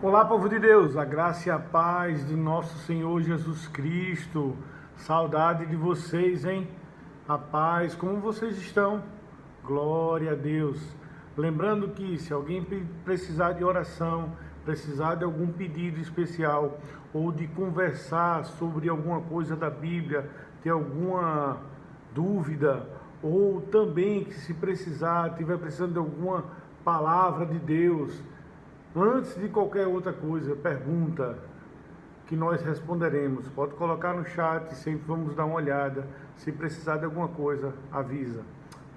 Olá, povo de Deus, a graça e a paz de nosso Senhor Jesus Cristo. Saudade de vocês, hein? A paz, como vocês estão? Glória a Deus. Lembrando que se alguém precisar de oração, precisar de algum pedido especial ou de conversar sobre alguma coisa da Bíblia, ter alguma dúvida, ou também que se precisar, tiver precisando de alguma palavra de Deus, antes de qualquer outra coisa, pergunta que nós responderemos. Pode colocar no chat, sempre vamos dar uma olhada. Se precisar de alguma coisa, avisa.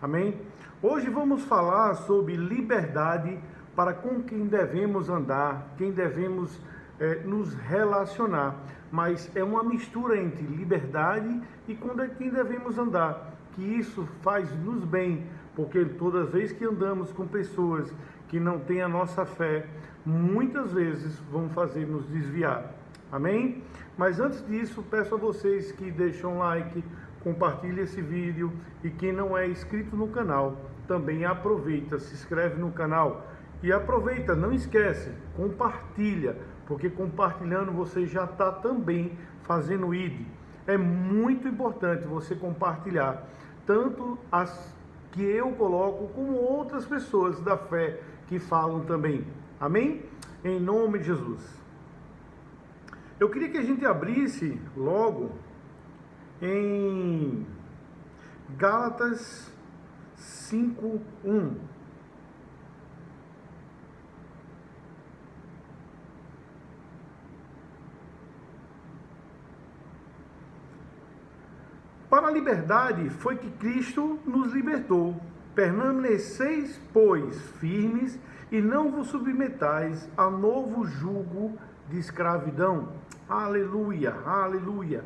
Amém? Hoje vamos falar sobre liberdade para com quem devemos andar, quem devemos nos relacionar. Mas é uma mistura entre liberdade e com quem devemos andar. Que isso faz-nos bem, porque toda vez que andamos com pessoas que não têm a nossa fé, muitas vezes vão fazer nos desviar. Amém? Mas antes disso, peço a vocês que deixem um like, compartilhem esse vídeo e quem não é inscrito no canal, também aproveita, se inscreve no canal e aproveita, não esquece, compartilha, porque compartilhando você já está também fazendo ID. É muito importante você compartilhar, tanto as que eu coloco, como outras pessoas da fé que falam também. Amém? Em nome de Jesus. Eu queria que a gente abrisse logo em Gálatas 5:1. Para a liberdade foi que Cristo nos libertou. Permaneceis, pois, firmes e não vos submetais a novo jugo de escravidão. Aleluia, aleluia.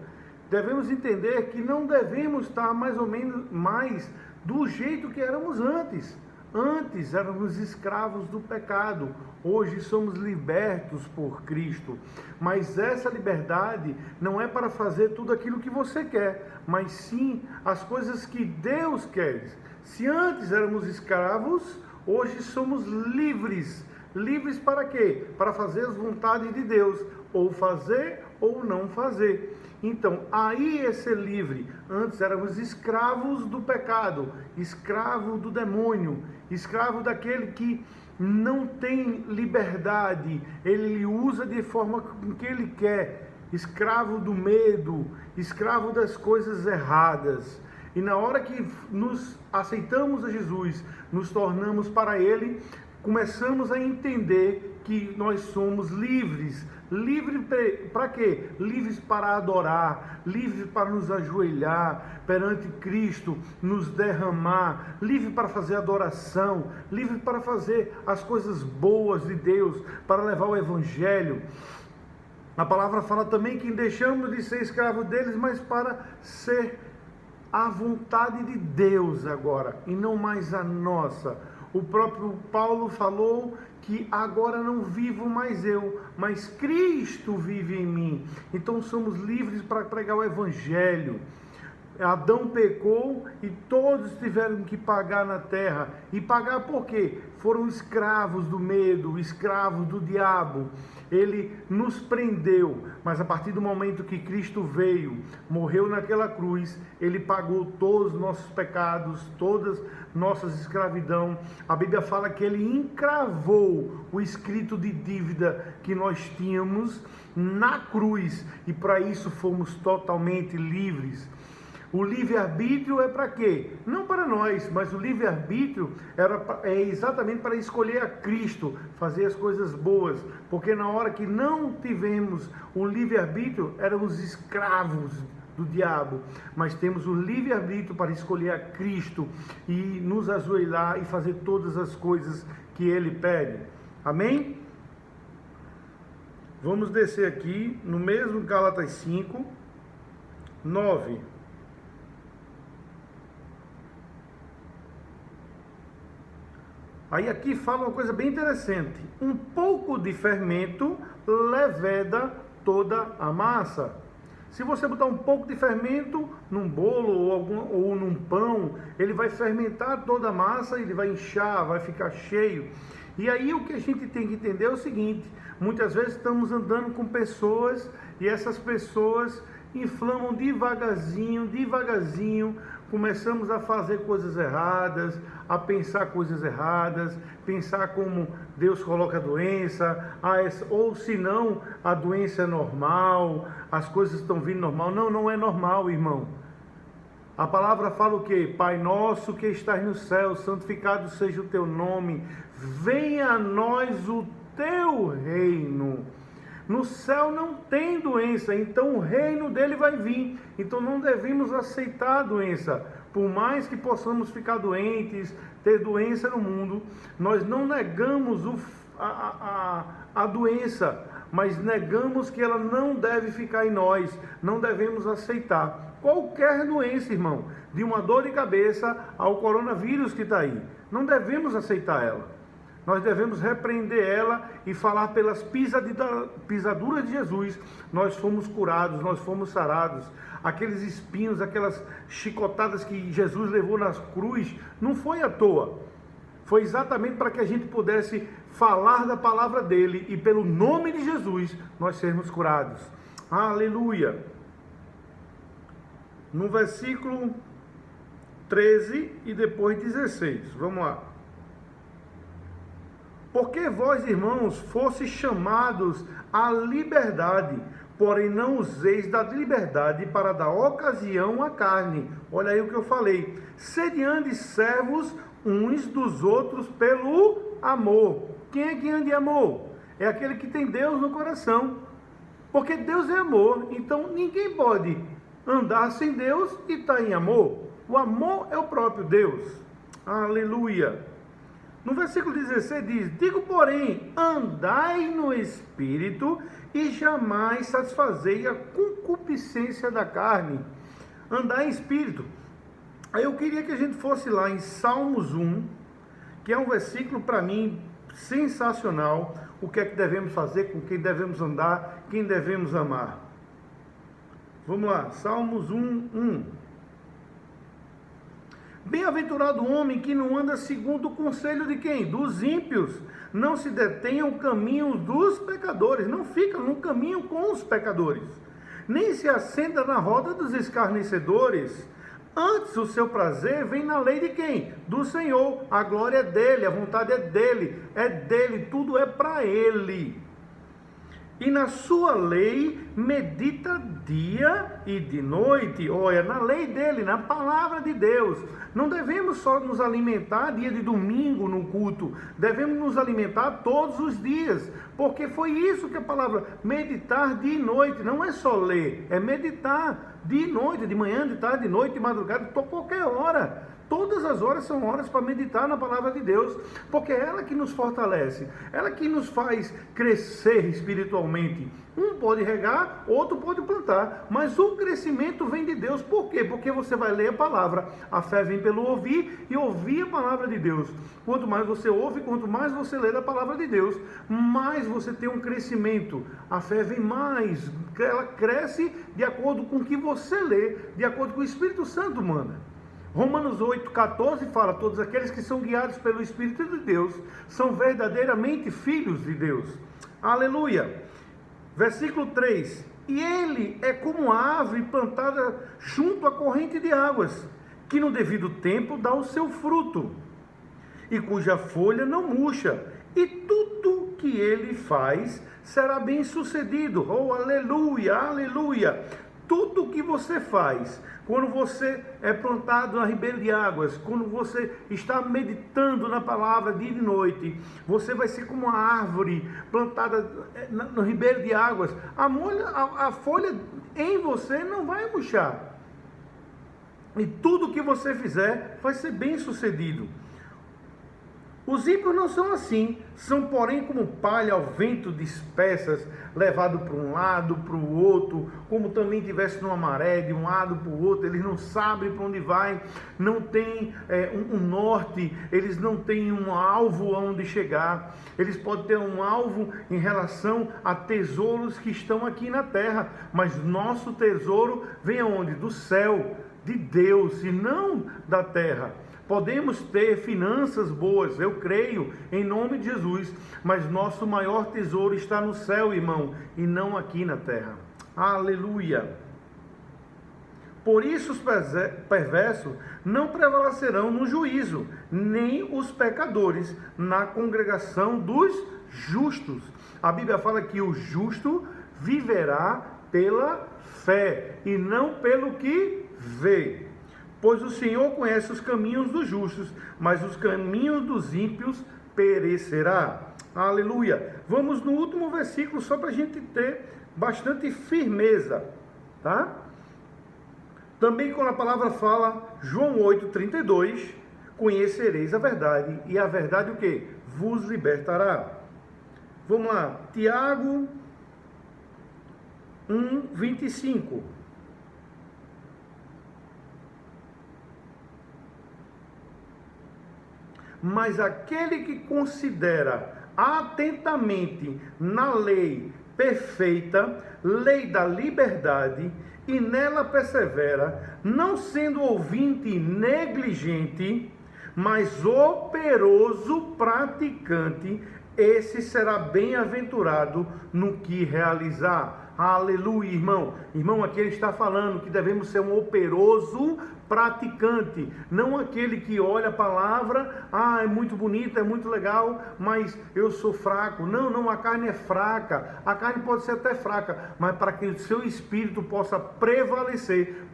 Devemos entender que não devemos estar mais ou menos mais do jeito que éramos antes. Antes éramos escravos do pecado, hoje somos libertos por Cristo. Mas essa liberdade não é para fazer tudo aquilo que você quer, mas sim as coisas que Deus quer. Se antes éramos escravos, hoje somos livres. Livres para quê? Para fazer as vontades de Deus, ou fazer ou não fazer. Então, aí é ser livre. Antes éramos escravos do pecado, escravo do demônio, escravo daquele que não tem liberdade, ele usa de forma que ele quer, escravo do medo, escravo das coisas erradas. E na hora que nos aceitamos a Jesus, nos tornamos para Ele, começamos a entender que nós somos livres. Livres para quê? Livres para adorar, livres para nos ajoelhar perante Cristo, nos derramar, livres para fazer adoração, livres para fazer as coisas boas de Deus, para levar o Evangelho. A palavra fala também que deixamos de ser escravos deles, mas para ser a vontade de Deus agora, e não mais a nossa. O próprio Paulo falou que agora não vivo mais eu, mas Cristo vive em mim. Então somos livres para pregar o Evangelho. Adão pecou e todos tiveram que pagar na terra. E pagar por quê? Foram escravos do medo, escravos do diabo. Ele nos prendeu, mas a partir do momento que Cristo veio, morreu naquela cruz, ele pagou todos os nossos pecados, todas nossas escravidão. A Bíblia fala que ele encravou o escrito de dívida que nós tínhamos na cruz, e para isso fomos totalmente livres. O livre-arbítrio é para quê? Não para nós, mas o livre-arbítrio é exatamente para escolher a Cristo, fazer as coisas boas, porque na hora que não tivemos o livre-arbítrio, éramos escravos do diabo, mas temos o livre-arbítrio para escolher a Cristo e nos ajoelhar e fazer todas as coisas que Ele pede. Amém? Vamos descer aqui no mesmo Gálatas 5, 9. Aí aqui fala uma coisa bem interessante. Um pouco de fermento leveda toda a massa. Se você botar um pouco de fermento num bolo ou num pão, ele vai fermentar toda a massa, ele vai inchar, vai ficar cheio. E aí o que a gente tem que entender é o seguinte: muitas vezes estamos andando com pessoas e essas pessoas inflamam devagarzinho, começamos a fazer coisas erradas, a pensar coisas erradas, pensar como Deus coloca a doença, ou se não, a doença é normal, as coisas estão vindo normal. Não, não é normal, irmão. A palavra fala o quê? Pai nosso que estás no céu, santificado seja o teu nome, venha a nós o teu reino. No céu não tem doença, então o reino dele vai vir. Então não devemos aceitar a doença. Por mais que possamos ficar doentes, ter doença no mundo, nós não negamos a doença, mas negamos que ela não deve ficar em nós, não devemos aceitar. Qualquer doença, irmão, de uma dor de cabeça ao coronavírus que está aí, não devemos aceitar ela. Nós devemos repreender ela e falar pelas pisaduras de Jesus, nós fomos curados, nós fomos sarados. Aqueles espinhos, aquelas chicotadas que Jesus levou na cruz, não foi à toa. Foi exatamente para que a gente pudesse falar da palavra dele e pelo nome de Jesus nós sermos curados. Aleluia! No versículo 13 e depois 16, vamos lá. Porque vós, irmãos, fostes chamados à liberdade, porém não useis da liberdade para dar ocasião à carne. Olha aí o que eu falei. Sede andes servos uns dos outros pelo amor. Quem é que anda em amor? É aquele que tem Deus no coração. Porque Deus é amor, então ninguém pode andar sem Deus e estar em amor. O amor é o próprio Deus. Aleluia! No versículo 16 diz: digo, porém, andai no Espírito e jamais satisfazei a concupiscência da carne. Andai em Espírito. Aí eu queria que a gente fosse lá em Salmos 1, que é um versículo para mim sensacional. O que é que devemos fazer, com quem devemos andar, quem devemos amar. Vamos lá, Salmos 1. Bem-aventurado o homem que não anda segundo o conselho de quem? Dos ímpios. Não se detenha o caminho dos pecadores. Não fica no caminho com os pecadores. Nem se assenta na roda dos escarnecedores. Antes o seu prazer vem na lei de quem? Do Senhor. A glória é dele, a vontade é dele, tudo é para ele. E na sua lei medita dia e de noite. Olha, na lei dele, na palavra de Deus. Não devemos só nos alimentar dia de domingo no culto. Devemos nos alimentar todos os dias. Porque foi isso que a palavra meditar dia e noite. Não é só ler, é meditar dia e noite, de manhã, de tarde, de noite, de madrugada, qualquer hora. Todas as horas são horas para meditar na palavra de Deus, porque é ela que nos fortalece, ela que nos faz crescer espiritualmente. Um pode regar, outro pode plantar, mas o crescimento vem de Deus. Por quê? Porque você vai ler a palavra. A fé vem pelo ouvir e ouvir a palavra de Deus. Quanto mais você ouve, quanto mais você lê da palavra de Deus, mais você tem um crescimento. A fé vem mais, ela cresce de acordo com o que você lê, de acordo com o Espírito Santo manda. Romanos 8,14 fala: todos aqueles que são guiados pelo Espírito de Deus são verdadeiramente filhos de Deus. Aleluia! Versículo 3: e ele é como a árvore plantada junto à corrente de águas, que no devido tempo dá o seu fruto, e cuja folha não murcha, e tudo que ele faz será bem sucedido. Oh, aleluia, aleluia! Tudo que você faz, quando você é plantado na ribeira de águas, quando você está meditando na palavra dia e noite, você vai ser como uma árvore plantada no ribeiro de águas. A folha em você não vai murchar. E tudo que você fizer vai ser bem sucedido. Os ímpios não são assim, são porém como palha ao vento dispersas, levado para um lado, para o outro, como também tivesse numa maré, de um lado para o outro. Eles não sabem para onde vai, não tem um norte, eles não têm um alvo aonde chegar. Eles podem ter um alvo em relação a tesouros que estão aqui na terra, mas nosso tesouro vem aonde? Do céu, de Deus, e não da terra. Podemos ter finanças boas, eu creio, em nome de Jesus, mas nosso maior tesouro está no céu, irmão, e não aqui na terra. Aleluia! Por isso os perversos não prevalecerão no juízo, nem os pecadores na congregação dos justos. A Bíblia fala que o justo viverá pela fé e não pelo que vê. Pois o Senhor conhece os caminhos dos justos, mas os caminhos dos ímpios perecerá. Aleluia. Vamos no último versículo, só para a gente ter bastante firmeza, tá? Também quando a palavra fala, João 8,32, conhecereis a verdade, e a verdade o quê? Vos libertará. Vamos lá, Tiago 1,25. Mas aquele que considera atentamente na lei perfeita, lei da liberdade, e nela persevera, não sendo ouvinte negligente, mas operoso praticante, esse será bem-aventurado no que realizar. Aleluia, irmão. Irmão, aqui ele está falando que devemos ser um operoso praticante, não aquele que olha a palavra, é muito bonita, é muito legal, mas eu sou fraco. Não, a carne é fraca, a carne pode ser até fraca, mas para que o seu espírito possa prevalecer,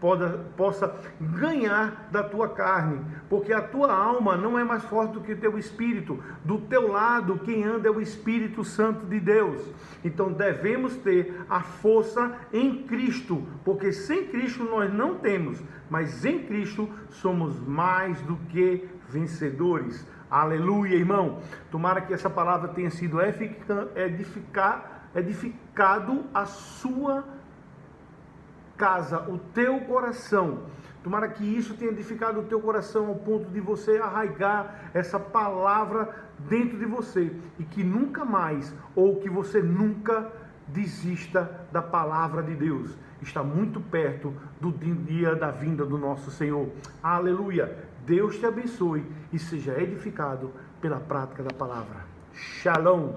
possa ganhar da tua carne, porque a tua alma não é mais forte do que o teu espírito. Do teu lado, quem anda é o Espírito Santo de Deus. Então devemos ter a força em Cristo, porque sem Cristo nós não temos, mas em Cristo somos mais do que vencedores. Aleluia, irmão. Tomara que essa palavra tenha sido edificado a sua casa, o teu coração. Tomara que isso tenha edificado o teu coração ao ponto de você arraigar essa palavra dentro de você e que nunca mais, ou que você nunca desista da palavra de Deus. Está muito perto do dia da vinda do nosso Senhor. Aleluia! Deus te abençoe e seja edificado pela prática da palavra. Shalom!